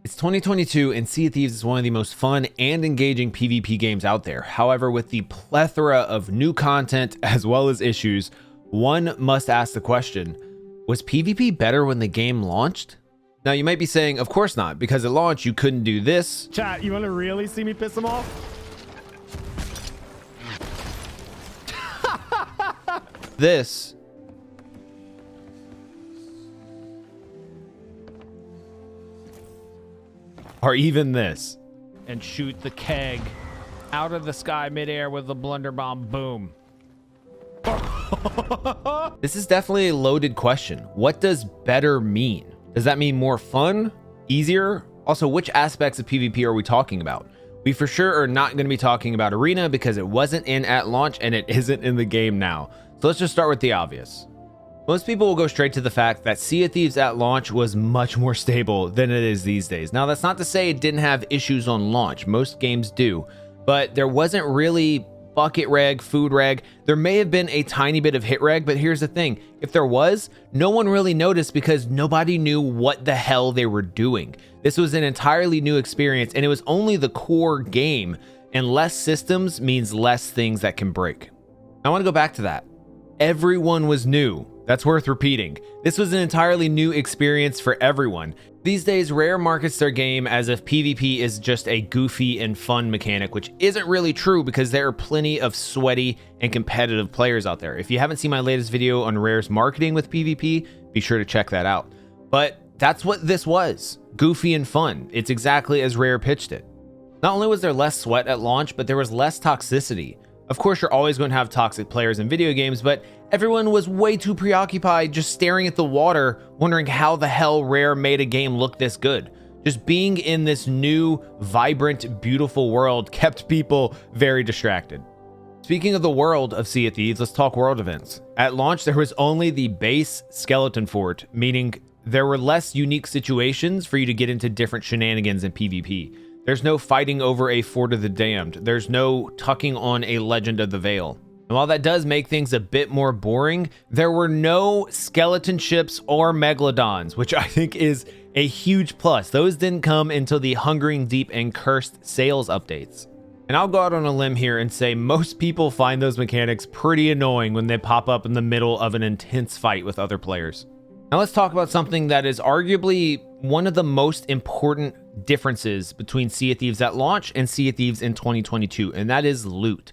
It's 2022 and Sea of Thieves is one of the most fun and engaging PvP games out there. However, with the plethora of new content as well as issues, one must ask the question, was PvP better when the game launched? Now you might be saying, of course not, because at launch you couldn't do this. Chat, you want to really see me piss them off? This. Or even this. And shoot the keg out of the sky midair with the blunder bomb. Boom. This is definitely a loaded question. What does better mean? Does that mean more fun? Easier? Also, which aspects of PvP are we talking about? We for sure are not going to be talking about Arena because it wasn't in at launch and it isn't in the game now. So let's just start with the obvious. Most people will go straight to the fact that Sea of Thieves at launch was much more stable than it is these days. Now, that's not to say it didn't have issues on launch. Most games do. But there wasn't really bucket reg, food reg. There may have been a tiny bit of hit reg, but here's the thing. If there was, no one really noticed because nobody knew what the hell they were doing. This was an entirely new experience, and it was only the core game, and less systems means less things that can break. I want to go back to that. Everyone was new. That's worth repeating. This was an entirely new experience for everyone. These days, Rare markets their game as if PvP is just a goofy and fun mechanic, which isn't really true because there are plenty of sweaty and competitive players out there. If you haven't seen my latest video on Rare's marketing with PvP, be sure to check that out. But that's what this was, goofy and fun. It's exactly as Rare pitched it. Not only was there less sweat at launch, but there was less toxicity. Of course, you're always going to have toxic players in video games, but everyone was way too preoccupied just staring at the water, wondering how the hell Rare made a game look this good. Just being in this new, vibrant, beautiful world kept people very distracted. Speaking of the world of Sea of Thieves, let's talk world events. At launch, there was only the base skeleton fort, meaning there were less unique situations for you to get into different shenanigans in PvP. There's no fighting over a Fort of the Damned. There's no tucking on a Legend of the Veil. And while that does make things a bit more boring, there were no skeleton ships or megalodons, which I think is a huge plus. Those didn't come until the Hungering Deep and Cursed Sails updates. And I'll go out on a limb here and say most people find those mechanics pretty annoying when they pop up in the middle of an intense fight with other players. Now let's talk about something that is arguably one of the most important differences between Sea of Thieves at launch and Sea of Thieves in 2022, and that is loot.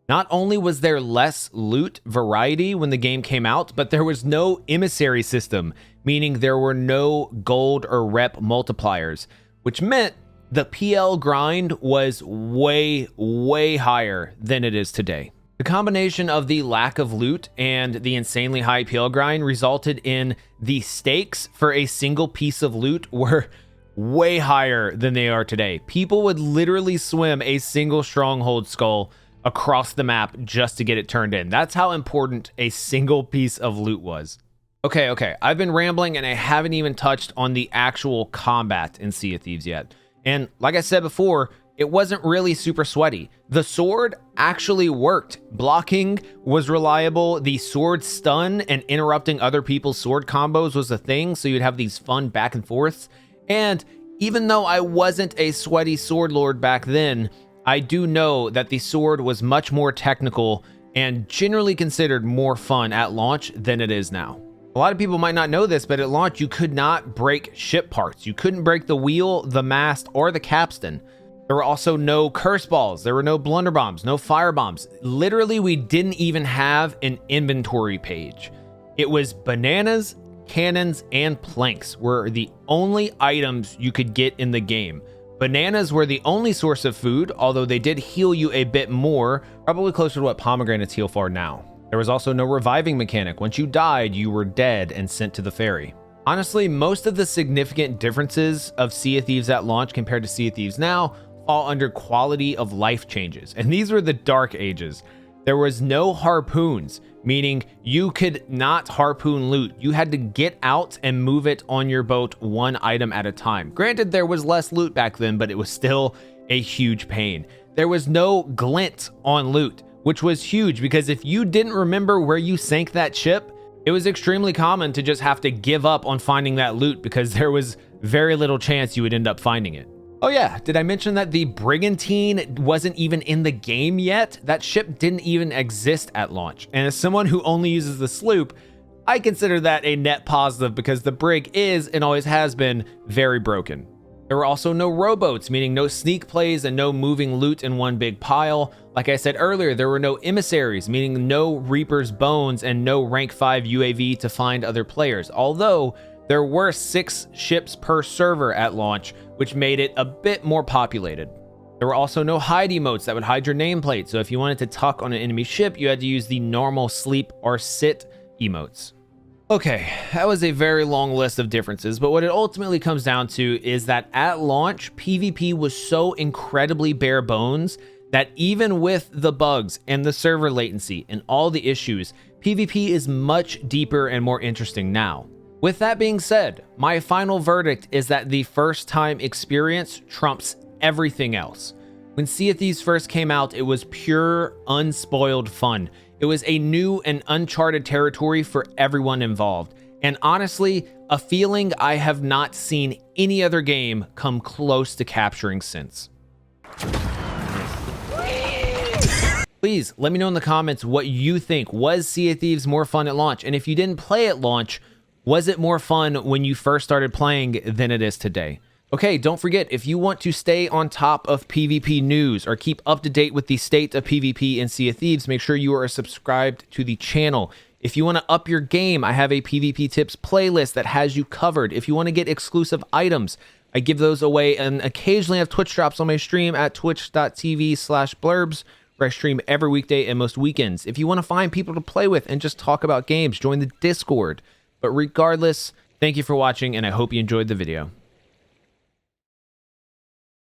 Not only was there less loot variety when the game came out, but there was no emissary system, meaning there were no gold or rep multipliers, which meant the PL grind was way, way higher than it is today. The combination of the lack of loot and the insanely high PL grind resulted in the stakes for a single piece of loot were way higher than they are today. People would literally swim a single stronghold skull across the map just to get it turned in. That's how important a single piece of loot was. Okay, I've been rambling and I haven't even touched on the actual combat in Sea of Thieves yet. And like I said before, it wasn't really super sweaty. The sword actually worked. Blocking was reliable. The sword stun and interrupting other people's sword combos was a thing, so you'd have these fun back and forths. And even though I wasn't a sweaty sword lord back then, I do know that the sword was much more technical and generally considered more fun at launch than it is now. A lot of people might not know this, but at launch you could not break ship parts. You couldn't break the wheel, the mast, or the capstan. There were also no curse balls. There were no blunder bombs, no fire bombs. Literally, we didn't even have an inventory page. It was bananas, cannons, and planks were the only items you could get in the game. Bananas were the only source of food, although they did heal you a bit more, probably closer to what pomegranates heal for now. There was also no reviving mechanic. Once you died, you were dead and sent to the ferry. Honestly, most of the significant differences of Sea of Thieves at launch compared to Sea of Thieves now fall under quality of life changes, and these were the dark ages. There was no harpoons, meaning you could not harpoon loot. You had to get out and move it on your boat one item at a time. Granted, there was less loot back then, but it was still a huge pain. There was no glint on loot, which was huge because if you didn't remember where you sank that ship, it was extremely common to just have to give up on finding that loot because there was very little chance you would end up finding it. Oh yeah, did I mention that the Brigantine wasn't even in the game yet? That ship didn't even exist at launch. And as someone who only uses the sloop, I consider that a net positive because the brig is, and always has been, very broken. There were also no rowboats, meaning no sneak plays and no moving loot in one big pile. Like I said earlier, there were no emissaries, meaning no Reaper's Bones and no rank 5 UAV to find other players. Although there were 6 ships per server at launch, which made it a bit more populated. There were also no hide emotes that would hide your nameplate, so if you wanted to tuck on an enemy ship, you had to use the normal sleep or sit emotes. Okay, that was a very long list of differences, but what it ultimately comes down to is that at launch, PvP was so incredibly bare bones that even with the bugs and the server latency and all the issues, PvP is much deeper and more interesting now. With that being said, my final verdict is that the first time experience trumps everything else. When Sea of Thieves first came out, it was pure, unspoiled fun. It was a new and uncharted territory for everyone involved. And honestly, a feeling I have not seen any other game come close to capturing since. Please let me know in the comments what you think. Was Sea of Thieves more fun at launch? And if you didn't play at launch, was it more fun when you first started playing than it is today? Okay, don't forget, if you want to stay on top of PvP news or keep up to date with the state of PvP in Sea of Thieves, make sure you are subscribed to the channel. If you want to up your game, I have a PvP tips playlist that has you covered. If you want to get exclusive items, I give those away and occasionally have Twitch drops on my stream at twitch.tv/blurbs, where I stream every weekday and most weekends. If you want to find people to play with and just talk about games, join the Discord. But regardless, thank you for watching, and I hope you enjoyed the video.